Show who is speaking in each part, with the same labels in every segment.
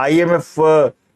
Speaker 1: IMF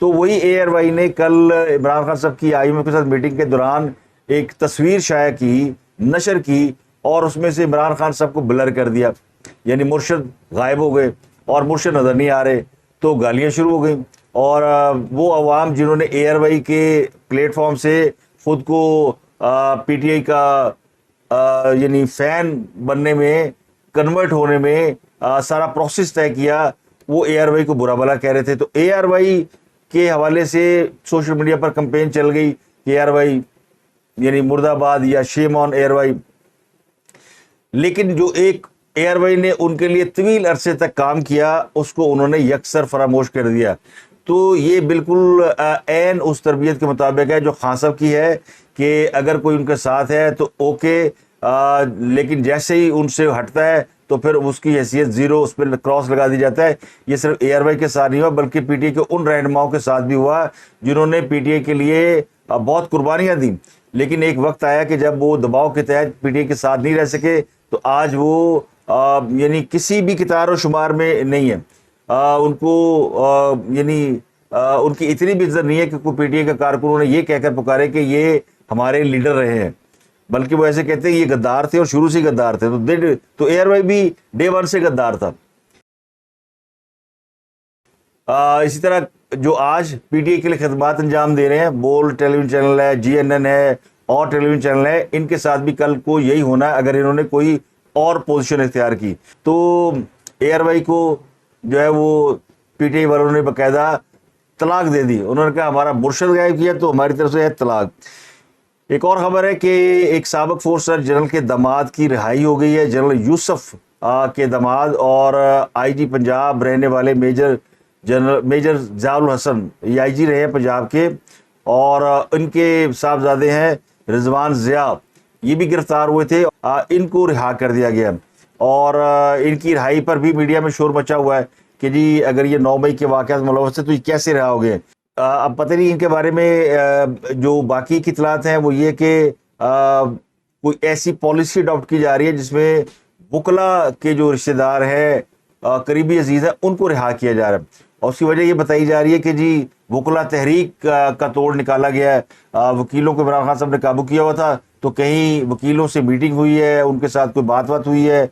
Speaker 1: تو وہی اے are Y نے کل عمران خان صاحب کی آئی ایم ایف کے ساتھ میٹنگ کے دوران ایک تصویر شائع کی، نشر کی، اور اس میں سے عمران خان صاحب کو بلر کر دیا، یعنی مرشد غائب ہو گئے اور مرشد نظر نہیں آ رہے، تو گالیاں شروع ہو گئیں۔ اور وہ عوام جنہوں نے اے آر وائی کے پلیٹ فارم سے خود کو پی ٹی آئی کا یعنی فین بننے میں، کنورٹ ہونے میں سارا پروسیس طے کیا، وہ اے آر وائی کو برا بھلا کہہ رہے تھے۔ تو اے آر وائی کے حوالے سے سوشل میڈیا پر کمپین چل گئی کہ اے آر وائی یعنی مرد آباد یا شیم آن اے آر وائی۔ لیکن جو ایک اے آر وائی نے ان کے لیے طویل عرصے تک کام کیا، اس کو انہوں نے یکسر فراموش کر دیا۔ تو یہ بالکل عین اس تربیت کے مطابق ہے جو خان صاحب کی ہے کہ اگر کوئی ان کے ساتھ ہے تو اوکے، لیکن جیسے ہی ان سے ہٹتا ہے تو پھر اس کی حیثیت زیرو، اس پہ کراس لگا دی جاتا ہے۔ یہ صرف اے آر وائی کے ساتھ نہیں ہوا بلکہ پی ٹی آئی کے ان رہنماؤں کے ساتھ بھی ہوا جنہوں نے پی ٹی آئی کے لیے بہت قربانیاں دیں، لیکن ایک وقت آیا کہ جب وہ دباؤ کے تحت پی ٹی آئی کے ساتھ نہیں رہ سکے، تو آج وہ یعنی کسی بھی کتار و شمار میں نہیں ہے۔ ان کو یعنی ان کی اتنی بھی عزت نہیں ہے کہ کوئی پی ٹی آئی کا کارکن نے یہ کہہ کر پکارے کہ یہ ہمارے لیڈر رہے ہیں، بلکہ وہ ایسے کہتے ہیں یہ غدار تھے اور شروع سے غدار تھے۔ تو اے آر وائی بھی ڈے ون سے غدار تھا۔ اسی طرح جو آج پی ٹی آئی کے لیے خدمات انجام دے رہے ہیں، بول ٹیلی ویژن چینل ہے، جی این این ہے اور ٹیلی ویژن چینل ہے، ان کے ساتھ بھی کل کو یہی ہونا ہے اگر انہوں نے کوئی اور پوزیشن اختیار کی۔ تو اے آر وائی کو جو ہے وہ پی ٹی آئی والوں نے باقاعدہ طلاق دے دی، انہوں نے کہا ہمارا مرشد غائب کیا تو ہماری طرف سے ہے طلاق۔ ایک اور خبر ہے کہ ایک سابق فورسر جنرل کے داماد کی رہائی ہو گئی ہے، جنرل یوسف کے داماد اور آئی جی پنجاب رہنے والے میجر ضیاء الحسن، یہ آئی جی رہے ہیں پنجاب کے، اور ان کے صاحبزادے ہیں رضوان ضیاء، یہ بھی گرفتار ہوئے تھے، ان کو رہا کر دیا گیا۔ اور ان کی رہائی پر بھی میڈیا میں شور مچا ہوا ہے کہ جی اگر یہ 9 مئی کے واقعات ملوث ہے تو یہ کیسے رہا ہو گئے۔ اب پتہ نہیں ان کے بارے میں جو باقی کی اطلاعات ہیں وہ یہ کہ کوئی ایسی پالیسی اڈاپٹ کی جا رہی ہے جس میں وکلا کے جو رشتہ دار ہیں، قریبی عزیز ہیں، ان کو رہا کیا جا رہا ہے، اور اس کی وجہ یہ بتائی جا رہی ہے کہ جی وکلا تحریک کا توڑ نکالا گیا ہے، وکیلوں کو عمران خان صاحب نے قابو کیا ہوا تھا، تو کہیں وکیلوں سے میٹنگ ہوئی ہے، ان کے ساتھ کوئی بات ہوئی ہے،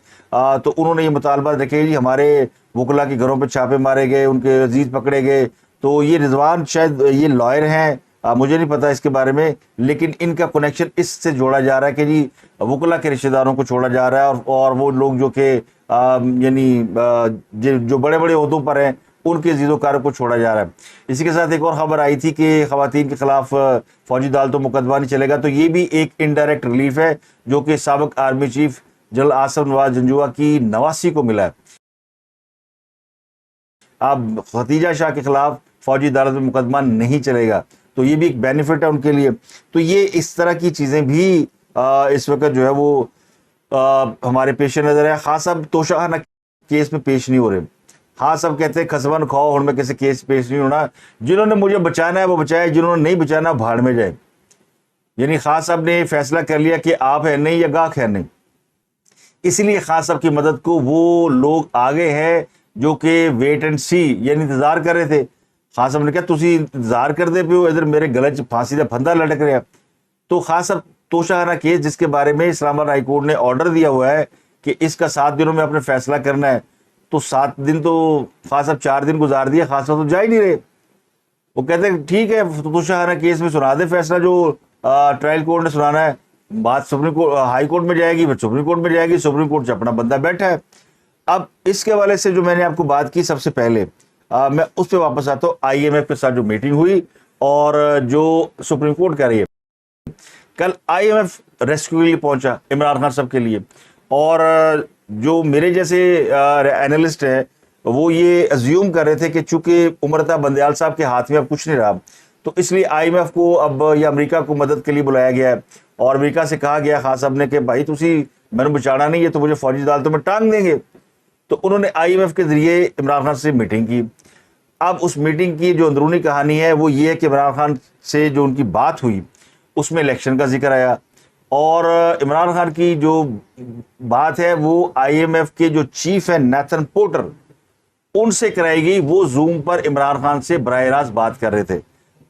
Speaker 1: تو انہوں نے یہ مطالبات رکھے جی ہمارے وکلا کے گھروں پہ چھاپے مارے گئے، ان کے عزیز پکڑے گئے۔ تو یہ رضوان شاید یہ لائر ہیں، مجھے نہیں پتا اس کے بارے میں، لیکن ان کا کنیکشن اس سے جوڑا جا رہا ہے کہ جی وکلا کے رشتہ داروں کو چھوڑا جا رہا ہے، اور وہ لوگ جو کہ یعنی جو بڑے بڑے عہدوں پر ہیں ان کے عزیز و کاروں کو چھوڑا جا رہا ہے۔ اسی کے ساتھ ایک اور خبر آئی تھی کہ خواتین کے خلاف فوجی عدالتوں مقدمہ نہیں چلے گا، تو یہ بھی ایک انڈائریکٹ ریلیف ہے جو کہ سابق آرمی چیف جنرل آصف نواز جنجوعہ کی نواسی کو ملا ہے۔ اب ختیجہ شاہ کے خلاف فوجی عدالت میں مقدمہ نہیں چلے گا، تو یہ بھی ایک بینیفٹ ہے ان کے لیے۔ تو یہ اس طرح کی چیزیں بھی اس وقت جو ہے وہ ہمارے پیش نظر ہے۔ خان صاحب توشہانہ کیس میں پیش نہیں ہو رہے، خان صاحب کہتے ہیں خسمن کھاؤ اور میں کسی کیس پیش نہیں ہونا، جنہوں نے مجھے بچانا ہے وہ بچائے، جنہوں نے نہیں بچانا بھاڑ میں جائے۔ یعنی خان صاحب نے فیصلہ کر لیا کہ آپ ہے نہیں یا گاہک ہے نہیں، اس لیے خان صاحب کی مدد کو وہ لوگ آگے ہیں جو کہ ویٹ اینڈ سی یعنی انتظار کر رہے تھے۔ خان صاحب نے کہا تسی انتظار کر دے پہ ہو، ادھر میرے گلے چ پھانسی کا پھندا لٹک رہا۔ تو خان صاحب توشہانہ کیس جس کے بارے میں اسلام آباد ہائی کورٹ نے آرڈر دیا ہوا ہے کہ اس کا 7 دنوں میں اپنے فیصلہ کرنا ہے، تو 7 دن تو خان صاحب 4 دن گزار دیا، خان صاحب تو جا ہی نہیں رہے۔ وہ کہتے ہیں ٹھیک ہے توشہانہ کیس میں سنا دے فیصلہ جو ٹرائل کورٹ نے سنانا ہے، بات سپریم کورٹ ہائی کورٹ میں جائے گی، پھر سپریم کورٹ میں جائے گی، سپریم کورٹ سے اپنا بندہ بیٹھا ہے۔ اب اس کے حوالے سے جو میں نے آپ کو بات کی سب سے پہلے میں اس پہ واپس آتا ہوں، آئی ایم ایف کے ساتھ جو میٹنگ ہوئی اور جو سپریم کورٹ کر رہی ہے۔ کل آئی ایم ایف ریسکیو کے لیے پہنچا عمران خان صاحب کے لیے، اور جو میرے جیسے اینالسٹ ہیں وہ یہ ازیوم کر رہے تھے کہ چونکہ امرتا بندیال صاحب کے ہاتھ میں اب کچھ نہیں رہا، تو اس لیے آئی ایم ایف کو اب یا امریکہ کو مدد کے لیے بلایا گیا ہے، اور امریکہ سے کہا گیا خان صاحب نے کہ بھائی تسی میں نے بچانا نہیں ہے تو مجھے فوجی عدالتوں میں ٹانگ دیں گے۔ تو انہوں نے آئی ایم ایف کے ذریعے عمران خان سے میٹنگ کی۔ اب اس میٹنگ کی جو اندرونی کہانی ہے وہ یہ ہے کہ عمران خان سے جو ان کی بات ہوئی اس میں الیکشن کا ذکر آیا، اور عمران خان کی جو بات ہے وہ آئی ایم ایف کے جو چیف ہیں نیتھن پورٹر، ان سے کرائی گئی. وہ زوم پر عمران خان سے براہ راست بات کر رہے تھے.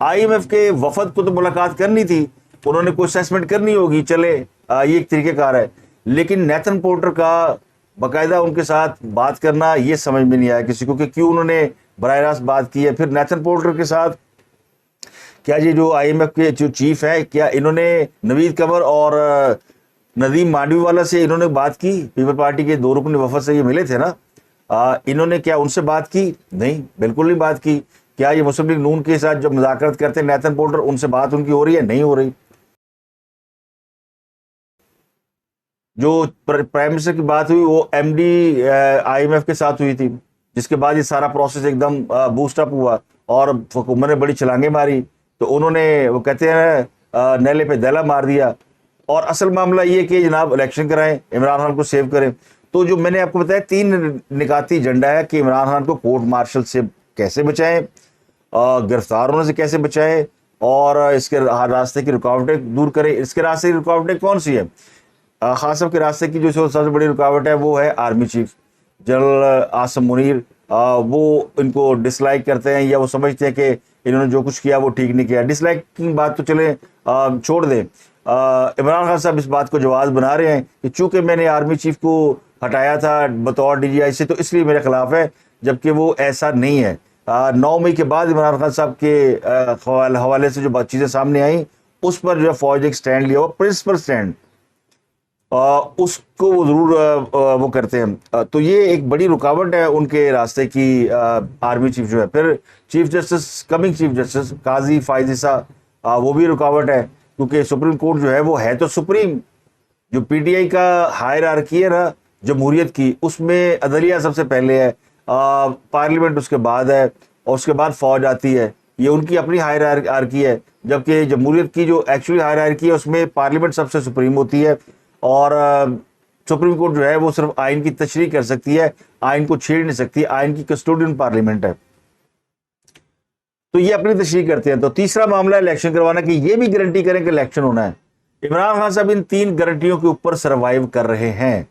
Speaker 1: آئی ایم ایف کے وفد کو تو ملاقات کرنی تھی, انہوں نے کوئی اسیسمنٹ کرنی ہوگی, چلے یہ ایک طریقہ کار ہے. لیکن نیتھن پورٹر کا باقاعدہ ان کے ساتھ بات کرنا یہ سمجھ میں نہیں آیا کسی کو کہ کیوں انہوں نے براہ راست بات کی ہے. پھر نیتھن پورٹر کے ساتھ کیا یہ جو آئی ایم ایف کے جو چیف ہے, کیا انہوں نے نوید قمر اور ندیم مانڈوی والا سے انہوں نے بات کی؟ پیپل پارٹی کے 2 رکن وفد سے یہ ملے تھے نا, انہوں نے کیا ان سے بات کی؟ نہیں, بالکل نہیں بات کی. کیا یہ مسلم لیگ نون کے ساتھ جو مذاکرات کرتے ہیں نیتھن پورٹر, ان سے بات ان کی ہو رہی ہے؟ نہیں ہو رہی. جو پرائم منسٹر کی بات ہوئی وہ M D I M F کے ساتھ ہوئی تھی, جس کے بعد یہ سارا پروسیس ایک دم بوسٹ اپ ہوا اور حکومت نے بڑی چھلانگیں ماری. تو انہوں نے, وہ کہتے ہیں نیلے پہ دیلا مار دیا. اور اصل معاملہ یہ کہ جناب الیکشن کرائیں, عمران خان کو سیو کریں. تو جو میں نے آپ کو بتایا 3 نکاتی ایجنڈا ہے کہ عمران خان کو کورٹ مارشل سے کیسے بچائیں, گرفتار ہونے سے کیسے بچائیں, اور اس کے راستے کی رکاوٹیں دور کریں. اس کے راستے کی رکاوٹیں کون سی ہیں؟ خان صاحب کے راستے کی جو سب سے بڑی رکاوٹ ہے وہ ہے army chief general Asim Munir. وہ ان کو ڈس لائک کرتے ہیں, یا وہ سمجھتے ہیں کہ انہوں نے جو کچھ کیا وہ ٹھیک نہیں کیا. ڈس لائک کی بات تو چلیں چھوڑ دیں. عمران خان صاححب اس بات کو جواز بنا رہے ہیں کہ چونکہ میں نے آرمی چیف کو ہٹایا تھا بطور ڈی جی آئی سے, تو اس لیے میرے خلاف ہے, جبکہ وہ ایسا نہیں ہے. 9 مئی کے بعد عمران خان صاحب کے حوالے سے جو چیزیں سامنے آئیں, اس پر جو ہے فوج نے ایک سٹینڈ لیا, پرنسپل سٹینڈ, اس کو وہ ضرور وہ کرتے ہیں. تو یہ ایک بڑی رکاوٹ ہے ان کے راستے کی, آرمی چیف جو ہے. پھر chief justice, coming chief justice قاضی فائز عیسیٰ, وہ بھی رکاوٹ ہے, کیونکہ سپریم کورٹ جو ہے وہ ہے تو سپریم. جو پی ٹی آئی کا ہائرارکی ہے نا جمہوریت کی, اس میں عدلیہ سب سے پہلے ہے, پارلیمنٹ اس کے بعد ہے, اور اس کے بعد فوج آتی ہے. یہ ان کی اپنی ہائرارکی ہے. جبکہ جمہوریت کی جو ایکچولی ہائرارکی ہے اس میں پارلیمنٹ سب سے سپریم ہوتی ہے, اور سپریم کورٹ جو ہے وہ صرف آئین کی تشریح کر سکتی ہے, آئین کو چھیڑ نہیں سکتی, آئین کی کسٹوڈین پارلیمنٹ ہے. تو یہ اپنی تشریح کرتے ہیں. تو تیسرا معاملہ ہے الیکشن کروانا, کہ یہ بھی گارنٹی کریں کہ الیکشن ہونا ہے. عمران خان صاحب ان 3 گارنٹیوں کے اوپر سروائیو کر رہے ہیں.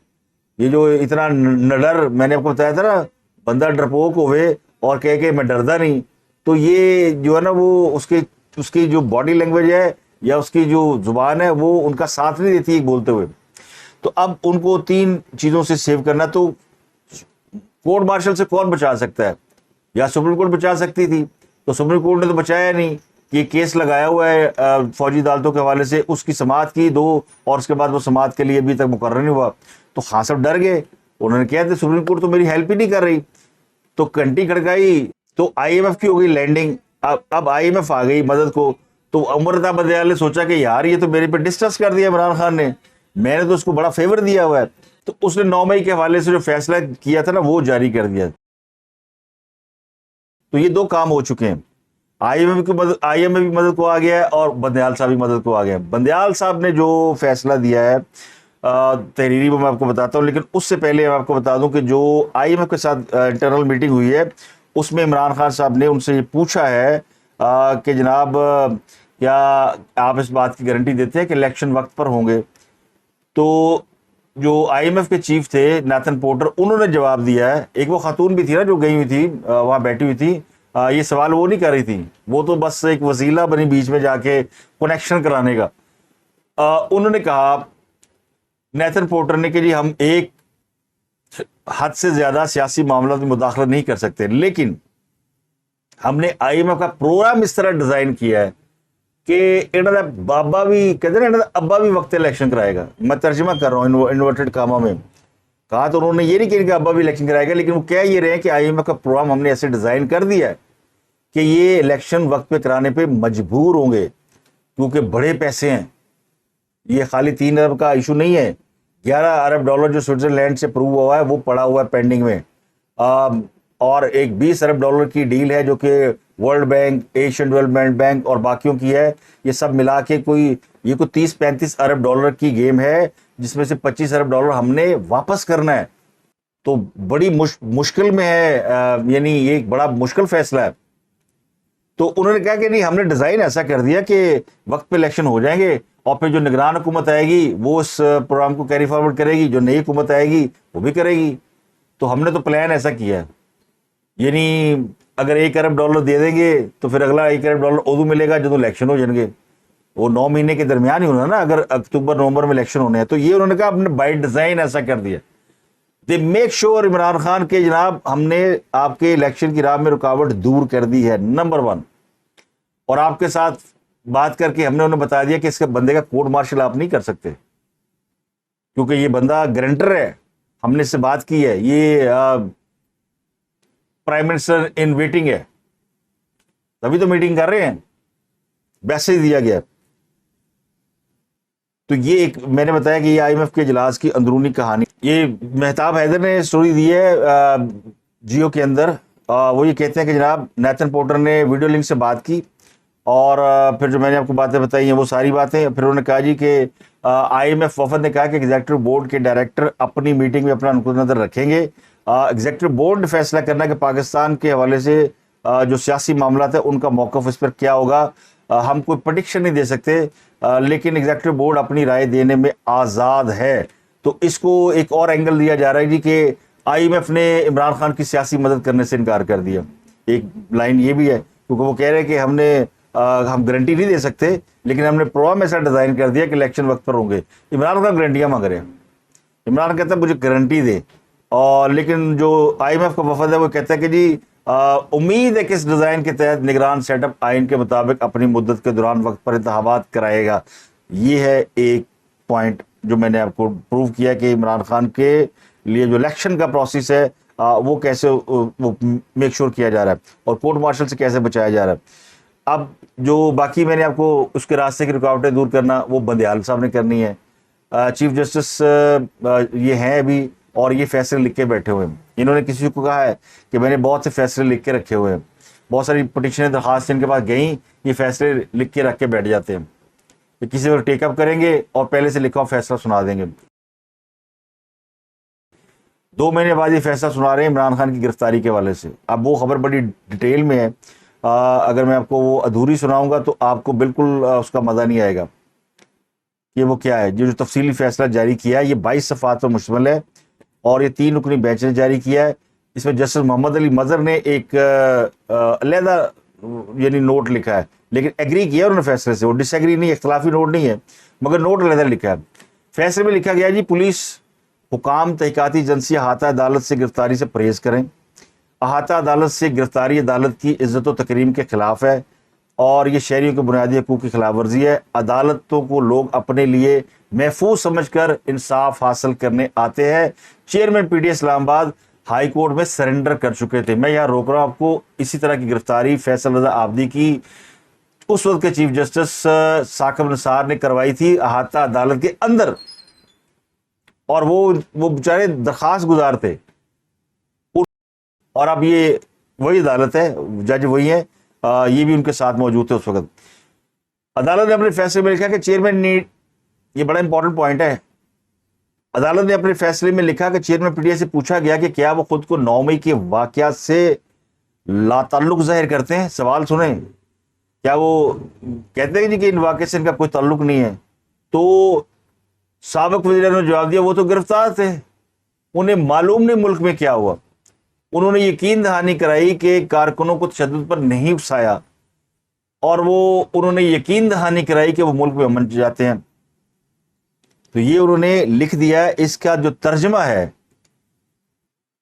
Speaker 1: یہ جو اتنا نڈر, میں نے آپ کو بتایا تھا نا, بندہ ڈرپوک ہوئے اور کہے کہ میں ڈردا نہیں, تو یہ جو ہے نا وہ اس کی جو باڈی لینگویج ہے یا اس کی جو زبان ہے وہ ان کا ساتھ نہیں دیتی بولتے ہوئے. تو اب ان کو 3 چیزوں سے سیو کرنا. تو کورٹ مارشل سے کون بچا سکتا ہے؟ یا سپریم کورٹ بچا سکتی تھی, تو سپریم کورٹ نے تو بچایا نہیں, کہ یہ کیس لگایا ہوا ہے فوجی عدالتوں کے حوالے سے, اس کی سماعت کی 2, اور اس کے بعد وہ سماعت کے لیے ابھی تک مقرر نہیں ہوا. تو خان صاحب ڈر گئے, انہوں نے کہا تھا سپریم کورٹ تو میری ہیلپ ہی نہیں کر رہی. تو گھنٹی کھڑکائی, تو آئی ایم ایف کی ہو گئی لینڈنگ. اب آئی ایم ایف آ گئی مدد کو. تو امرتا بدیال نے سوچا کہ یار یہ تو میرے پہ ڈسکس کر دیا عمران خان نے, میں نے تو اس کو بڑا فیور دیا ہوا ہے. تو اس نے 9 مئی کے حوالے سے جو فیصلہ کیا تھا نا وہ جاری کر دیا. تو یہ 2 کام ہو چکے ہیں. آئی ایم ایف بھی مدد کو آ گیا ہے, اور بندیال صاحب بھی مدد کو آ گیا ہے. بندیال صاحب نے جو فیصلہ دیا ہے تحریری وہ میں آپ کو بتاتا ہوں, لیکن اس سے پہلے میں آپ کو بتا دوں کہ جو آئی ایم ایف کے ساتھ انٹرنل میٹنگ ہوئی ہے, اس میں عمران خان صاحب نے ان سے یہ پوچھا ہے کہ جناب کیا آپ اس بات کی گارنٹی دیتے ہیں کہ الیکشن وقت پر ہوں گے؟ تو جو آئی ایم ایف کے چیف تھے نیتھن پورٹر, انہوں نے جواب دیا ہے. ایک وہ خاتون بھی تھی نا جو گئی ہوئی تھی وہاں بیٹھی ہوئی تھی, یہ سوال وہ نہیں کر رہی تھی, وہ تو بس ایک وسیلہ بنی بیچ میں جا کے کنیکشن کرانے کا. انہوں نے کہا نیتھن پورٹر نے کہ جی ہم ایک حد سے زیادہ سیاسی معاملات میں مداخلت نہیں کر سکتے, لیکن ہم نے آئی ایم ایف کا پروگرام اس طرح ڈیزائن کیا ہے کہ انہوں نے بابا بھی کہتے ہیں نا ابا بھی وقت الیکشن کرائے گا. میں ترجمہ کر رہا ہوں انورٹڈ کاما میں. کہا تو انہوں نے یہ نہیں کہا کہ ابا بھی الیکشن کرائے گا, لیکن وہ کہہ یہ رہے ہیں کہ آئی ایم ایف کا پروگرام ہم نے ایسے ڈیزائن کر دیا ہے کہ یہ الیکشن وقت پہ کرانے پہ مجبور ہوں گے, کیونکہ بڑے پیسے ہیں. یہ خالی 3 ارب کا ایشو نہیں ہے, 11 ارب ڈالر جو سوئٹزرلینڈ سے پروو ہوا ہے وہ پڑا ہوا ہے پینڈنگ میں, اور ایک 20 ارب ڈالر کی ڈیل ہے جو کہ world bank, Asian development bank اور باقیوں کی ہے. یہ سب ملا کے کوئی 30-35 ارب ڈالر کی گیم ہے, جس میں سے 25 ارب ڈالر ہم نے واپس کرنا ہے. تو بڑی مشکل میں ہے, یعنی یہ ایک بڑا مشکل فیصلہ ہے. تو انہوں نے کہا کہ نہیں, ہم نے ڈیزائن ایسا کر دیا کہ وقت پہ الیکشن ہو جائیں گے, اور پھر جو نگران حکومت آئے گی وہ اس پروگرام کو کیری فارورڈ کرے گی, جو نئی حکومت آئے گی وہ بھی کرے گی. تو ہم نے تو پلان ایسا کیا ہے. یعنی اگر $1 ارب دے دیں گے تو پھر اگلا $1 ارب ادو ملے گا جدو الیکشن ہو جائیں گے. وہ 9 مہینے کے درمیان ہی ہونا نا, اگر اکتوبر نومبر میں الیکشن ہونے ہیں. تو یہ انہوں نے کہا ہم نے بائی ڈیزائن ایسا کر دیا. They make sure Imran Khan کے جناب ہم نے آپ کے الیکشن کی راہ میں رکاوٹ دور کر دی ہے, نمبر 1. اور آپ کے ساتھ بات کر کے ہم نے انہیں بتا دیا کہ اس کے بندے کا کورٹ مارشل آپ نہیں کر سکتے, کیونکہ یہ بندہ گرنٹر ہے. ہم نے اس سے بات کی ہے, یہ پرائم منسٹر ان ویٹنگ ہے, تبھی تو میٹنگ کر رہے ہیں, ویسے ہی دیا گیا. تو یہ ایک میں نے بتایا کہ یہ IMF کے اجلاس کی اندرونی کہانی. یہ مہتاب حیدر نے سٹوری دی ہے جیو کے اندر. وہ یہ کہتے ہیں کہ جناب نیتن پورٹر نے ویڈیو لنک سے بات کی, اور پھر جو میں نے آپ کو باتیں بتائی ہیں وہ ساری باتیں. پھر انہوں نے کہا جی کہ IMF وفد نے کہا کہ ایگزیکٹو بورڈ کے ڈائریکٹر اپنی میٹنگ میں اپنا نقطہ نظر رکھیں گے. ایگزیکٹو بورڈ نے فیصلہ کرنا کہ پاکستان کے حوالے سے جو سیاسی معاملات ہیں ان کا موقف اس پر کیا ہوگا. ہم کوئی پریڈکشن نہیں دے سکتے, لیکن ایگزیکٹو بورڈ اپنی رائے دینے میں آزاد ہے. تو اس کو ایک اور اینگل دیا جا رہا ہے جی کہ IMF نے عمران خان کی سیاسی مدد کرنے سے انکار کر دیا. ایک لائن یہ بھی ہے, کیونکہ وہ کہہ رہے ہیں کہ ہم گارنٹی نہیں دے سکتے, لیکن ہم نے پروگرام ایسا ڈیزائن کر دیا کہ الیکشن وقت پر ہوں گے. عمران خان گارنٹیاں مانگ رہے ہیں. عمران کہتا ہے مجھے گارنٹی دے, اور لیکن جو IMF کا وفد ہے وہ کہتا ہے کہ جی امید ہے کہ اس ڈیزائن کے تحت نگران سیٹ اپ آئین کے مطابق اپنی مدت کے دوران وقت پر انتخابات کرائے گا. یہ ہے ایک پوائنٹ جو میں نے آپ کو پروو کیا کہ عمران خان کے لیے جو الیکشن کا پروسیس ہے وہ کیسے وہ میک شور کیا جا رہا ہے, اور کورٹ مارشل سے کیسے بچایا جا رہا ہے. اب جو باقی میں نے آپ کو اس کے راستے کی رکاوٹیں دور کرنا وہ بندیال صاحب نے کرنی ہے. چیف جسٹس یہ ہیں ابھی, اور یہ فیصلے لکھ کے بیٹھے ہوئے ہیں. انہوں نے کسی کو کہا ہے کہ میں نے بہت سے فیصلے لکھ کے رکھے ہوئے ہیں, بہت ساری پٹیشنیں درخواست ان کے پاس گئیں, یہ فیصلے لکھ کے رکھ کے بیٹھ جاتے ہیں. یہ کسی وقت ٹیک اپ کریں گے اور پہلے سے لکھا ہوا فیصلہ سنا دیں گے. 2 مہینے بعد یہ فیصلہ سنا رہے ہیں عمران خان کی گرفتاری کے حوالے سے. اب وہ خبر بڑی ڈیٹیل میں ہے, اگر میں آپ کو وہ ادھوری سناؤں گا تو آپ کو بالکل اس کا مزہ نہیں آئے گا کہ وہ کیا ہے. جو تفصیلی فیصلہ جاری کیا ہے یہ 22 صفحات پر مشتمل ہے, اور یہ 3 رکنی بینچ نے جاری کیا ہے. اس میں جسٹس محمد علی مظہر نے ایک علیحدہ یعنی نوٹ لکھا ہے, لیکن ایگری کیا انہوں نے فیصلے سے, وہ ڈس ایگری نہیں, اختلافی نوٹ نہیں ہے, مگر نوٹ علیحدہ لکھا ہے. فیصلے میں لکھا گیا جی پولیس حکام تحقیقاتی ایجنسی احاطہ عدالت سے گرفتاری سے پرہیز کریں. احاطہ عدالت سے گرفتاری عدالت کی عزت و تکریم کے خلاف ہے, اور یہ شہریوں کے بنیادی حقوق کی خلاف ورزی ہے. عدالتوں کو لوگ اپنے لیے محفوظ سمجھ کر انصاف حاصل کرنے آتے ہیں. چیئرمین PTI اسلام آباد ہائی کورٹ میں سرنڈر کر چکے تھے. میں یہاں روک رہا ہوں آپ کو. اسی طرح کی گرفتاری فیصل رضا عابدی کی اس وقت کے چیف جسٹس ثاقب نثار نے کروائی تھی احاطہ عدالت کے اندر, اور وہ بیچارے درخواست گزار تھے. اور اب یہ وہی عدالت ہے, جج وہی ہیں, یہ بھی ان کے ساتھ موجود تھے اس وقت. عدالت نے اپنے فیصلے میں لکھا کہ چیئرمین نیڈ, یہ بڑا امپورٹنٹ پوائنٹ ہے, عدالت نے اپنے فیصلے میں لکھا کہ چیئرمین PTI سے پوچھا گیا کہ کیا وہ خود کو 9 مئی کے واقعات سے لا تعلق ظاہر کرتے ہیں. سوال سنیں, کیا وہ کہتے ہیں جی کہ ان واقعے سے ان کا کوئی تعلق نہیں ہے؟ تو سابق وزیر اعظم نے جواب دیا وہ تو گرفتار تھے, انہیں معلوم نہیں ملک میں کیا ہوا. انہوں نے یقین دہانی کرائی کہ کارکنوں کو تشدد پر نہیں اکسایا, اور انہوں نے یقین دہانی کرائی کہ وہ ملک میں امن چاہتے ہیں. تو یہ انہوں نے لکھ دیا ہے. اس کا جو ترجمہ ہے,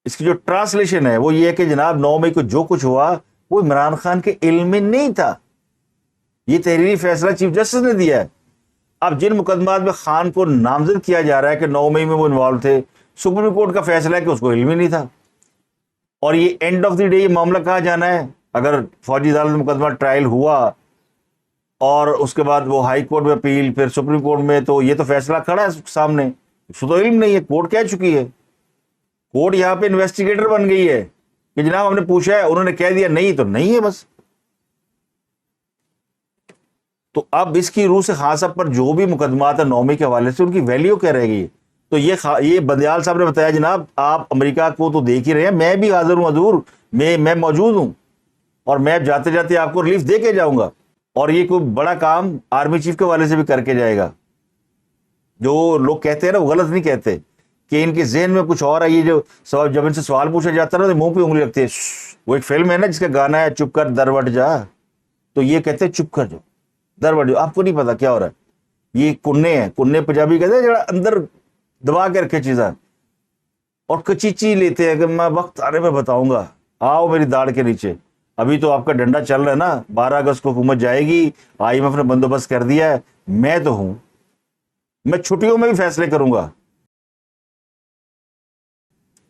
Speaker 1: اس کی جو ٹرانسلیشن ہے وہ یہ ہے کہ جناب 9 مئی کو جو کچھ ہوا وہ عمران خان کے علم میں نہیں تھا. یہ تحریری فیصلہ چیف جسٹس نے دیا ہے. اب جن مقدمات میں خان کو نامزد کیا جا رہا ہے کہ 9 مئی میں وہ انوالو تھے, سپریم کورٹ کا فیصلہ ہے کہ اس کو علم ہی نہیں تھا. اور یہ اینڈ آف دی ڈے یہ معاملہ کہاں جانا ہے. اگر فوجی عدالت میں مقدمہ ٹرائل ہوا اور اس کے بعد وہ ہائی کورٹ میں اپیل, پھر سپریم کورٹ میں, تو یہ تو فیصلہ کھڑا ہے سامنے. اس کو تو علم نہیں ہے, کورٹ کہہ چکی ہے. کورٹ یہاں پہ انویسٹیگیٹر بن گئی ہے کہ جناب ہم نے پوچھا ہے, انہوں نے کہہ دیا نہیں تو نہیں ہے بس. تو اب اس کی روح سے خاص پر جو بھی مقدمات ہیں 9 مئی کے حوالے سے ان کی ویلیو کیا رہے گی. تو یہ بندیال صاحب نے بتایا جناب آپ امریکہ کو تو دیکھ ہی رہے ہیں, میں بھی حاضر ہوں حضور, میں موجود ہوں, اور میں جاتے جاتے آپ کو ریلیف دے کے جاؤں گا. اور یہ کوئی بڑا کام آرمی چیف کے حوالے سے بھی کر کے جائے گا. جو لوگ کہتے ہیں نا وہ غلط نہیں کہتے کہ ان کے ذہن میں کچھ اور ہے. یہ جو جب ان سے سوال پوچھا جاتا ہے نا تو منہ پہ انگلی رکھتے ہیں, وہ ایک فلم ہے نا جس کا گانا ہے چپ کر در وٹ جا, تو یہ کہتے ہیں چپ کر جو در وٹ جا. آپ کو نہیں پتا کیا ہو رہا ہے, یہ کننے ہیں, کننے پنجابی کہتے ہیں جڑا اندر دبا کے رکھے چیزیں, اور کچیچی لیتے ہیں کہ میں وقت آنے میں بتاؤں گا, آؤ میری داڑھ کے نیچے. ابھی تو آپ کا ڈنڈا چل رہا ہے نا, 12 اگست کو حکومت جائے گی, IMF نے بندوبست کر دیا ہے, میں تو ہوں, میں چھٹیوں میں بھی فیصلے کروں گا.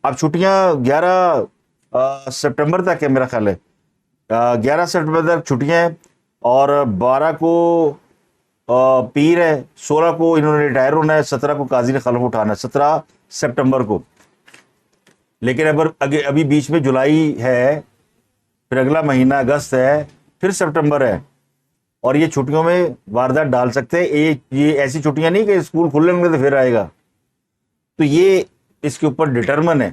Speaker 1: اب چھٹیاں 11 سپٹمبر تک ہے میرا خیال ہے, 11 سپٹمبر تک چھٹیاں ہیں, اور 12 کو پیر ہے, 16 کو انہوں نے ریٹائر ہونا ہے, 17 کو قاضی نے خلف اٹھانا ہے, 17 سپٹمبر کو. لیکن ابھی بیچ میں جولائی ہے, پھر اگلا مہینہ اگست ہے, پھر سپٹمبر ہے, اور یہ چھٹیوں میں واردات ڈال سکتے ہیں. یہ ایسی چھٹیاں نہیں کہ اسکول کھلیں گے تو پھر آئے گا, تو یہ اس کے اوپر ڈٹرمن ہے,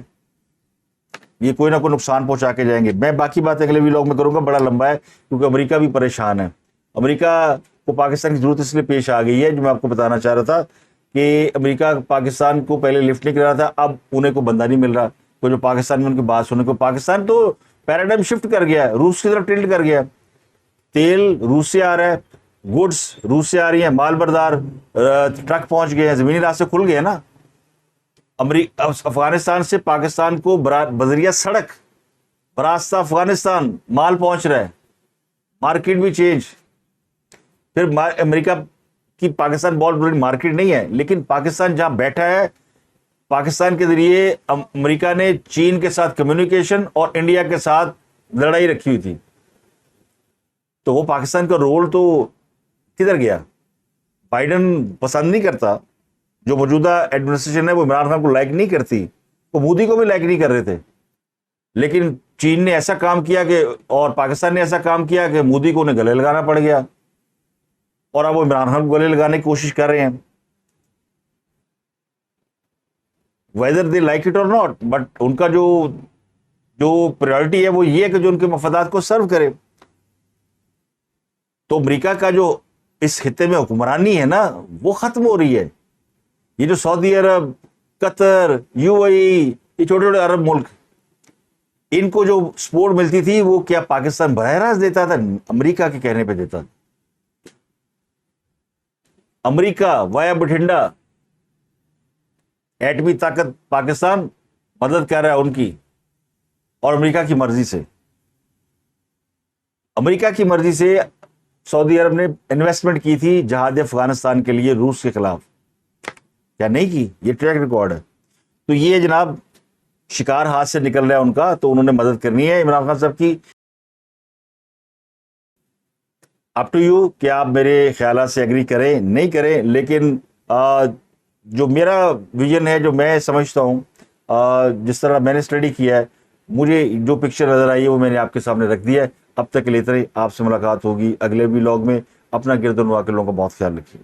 Speaker 1: یہ کوئی نہ کوئی نقصان پہنچا کے جائیں گے. میں باقی بات اگلے ویلاگ میں کروں گا, بڑا لمبا ہے, کیونکہ امریکہ بھی پریشان ہے. امریکہ کو پاکستان کی ضرورت اس لیے پیش آ گئی ہے, جو میں آپ کو بتانا چاہ رہا تھا کہ امریکہ پاکستان کو پہلے لفٹ نہیں کر رہا تھا, اب انہیں کو بندہ نہیں مل رہا, تو جو پاکستان میں ان کی بات سننے کو, پاکستان تو پیراڈائم شفٹ کر گیا ہے, روس کی طرف ٹلٹ کر گیا. تیل روس سے آ رہا ہے, گڈس روس سے آ رہی ہیں, مال بردار ٹرک پہنچ گئے ہیں, زمینی راستے کھل گئے نا. افغانستان سے پاکستان کو بذریعہ سڑک براستہ افغانستان مال پہنچ رہا ہے, مارکیٹ بھی چینج. پھر امریکہ کی پاکستان بہت بڑی مارکیٹ نہیں ہے, لیکن پاکستان جہاں بیٹھا ہے, پاکستان کے ذریعے امریکہ نے چین کے ساتھ کمیونیکیشن اور انڈیا کے ساتھ لڑائی رکھی ہوئی تھی, تو وہ پاکستان کا رول تو کدھر گیا؟ بائیڈن پسند نہیں کرتا, جو موجودہ ایڈمنسٹریشن ہے وہ عمران خان کو لائک نہیں کرتی, وہ مودی کو بھی لائک نہیں کر رہے تھے, لیکن چین نے ایسا کام کیا کہ, اور پاکستان نے ایسا کام کیا کہ مودی کو انہیں گلے لگانا پڑ گیا, اور اب وہ عمران خان کو گلے لگانے کی کوشش کر رہے ہیں. ویدر دے لائک اٹ اور ناٹ, بٹ ان کا جو پریورٹی ہے وہ یہ ہے کہ جو ان کے مفادات کو سرو کرے. تو امریکہ کا جو اس خطے میں حکمرانی ہے نا, وہ ختم ہو رہی ہے. یہ جو سعودی عرب, قطر, UAE, یہ چھوٹے چھوٹے عرب ملک, ان کو جو سپورٹ ملتی تھی وہ کیا پاکستان براہ راست دیتا تھا؟ امریکہ کے کہنے پہ دیتا. امریکہ وایا بٹھنڈا ایٹمی طاقت پاکستان مدد کر رہا ہے ان کی, اور امریکہ کی مرضی سے. امریکہ کی مرضی سے سعودی عرب نے انویسٹمنٹ کی تھی جہاد افغانستان کے لیے روس کے خلاف, کیا نہیں کی؟ یہ ٹریک ریکارڈ ہے. تو یہ جناب شکار ہاتھ سے نکل رہا ہے ان کا, تو انہوں نے مدد کرنی ہے عمران خان صاحب کی. اپ ٹو یو کہ آپ میرے خیالات سے ایگری کریں نہیں کریں, لیکن جو میرا ویژن ہے, جو میں سمجھتا ہوں, جس طرح میں نے اسٹڈی کیا ہے, مجھے جو پکچر نظر آئی ہے وہ میں نے آپ کے سامنے رکھ دیا ہے. اب تک کے لیے اتنا ہی, آپ سے ملاقات ہوگی اگلے ولاگ میں. اپنا گرد و نواح کے لوگوں کا بہت خیال رکھیے.